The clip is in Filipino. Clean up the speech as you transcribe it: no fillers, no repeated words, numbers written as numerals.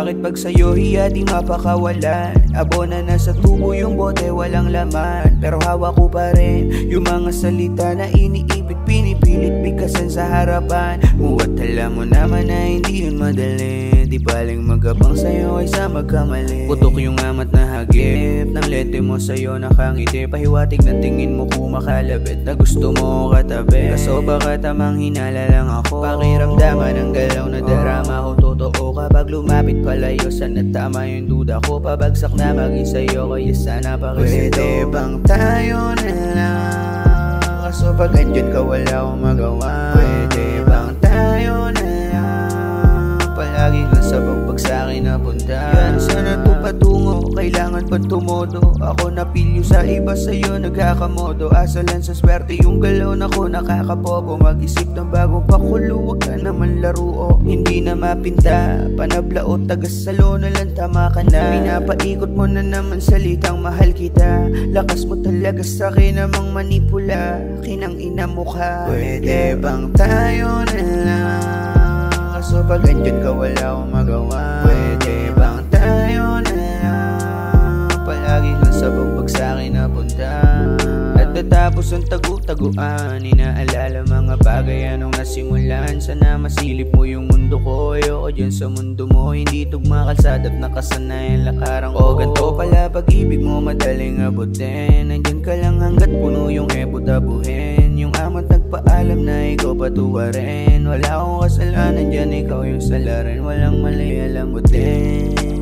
Bakit pag sa'yo hiya di mapakawalan? Abona na sa tubo yung bote walang laman, pero hawak ko pa rin yung mga salita na iniibig, pinipilit bigkasan sa harapan mo. At alam mo naman na hindi yun madali, di baling magabang sa'yo ay sa magkamali. Putok yung amat na hagip ng lete mo sa'yo nakangiti, pahiwatig ng tingin mo kumakalabit na gusto mo katabi. Kaso baka tamang hinala lang ako, pakiramdaman ng galaw na darama ko. Totoo kapag lumapit palayo, sana tama yung duda ko. Pabagsak na maging sa'yo kaya sana pakisito. Pwede bang tayo na lang? Kaso pag andyan ka wala akong magawa. Pwede bang tayo na lang? Palagi ka sa pag sa'kin napunta. Yan sana to patungo, kailangan pa tumodo. Ako napilyo sa iba, sa'yo nagkakamodo. Asalan sa swerte yung galaw na ko nakakapobo. Mag-isip ng bagong pakulo, wag ka naman laruo. Hindi na mapinta, panablao, tagasalo na lang tama ka na. Pinapaikot mo na naman salitang mahal kita. Lakas mo talaga sa'kin namang manipula, kinang ina mo ka. Pwede bang tayo na lang? Kaso pag andyan ka wala akong magawa. Pwede bang tayo na lang? Palagi kang sabog pag sa'kin napunta. At tatapos ang tagu-taguan, inaalala mga bagay anong nasimulan. Sana masilip mo yung mundo ko, ayoko dyan sa mundo mo. Hindi tugma kalsada't nakasanayan lakaran ko. Ganto pala pag-ibig mo madaling abutin. Nandyan ka lang hanggat puno yung ebo tabuhin. Yung amat nagpaalam na ikaw patuwarin. Wala akong kasalanan dyan, ikaw yung salarin. Walang mali, alam mo din.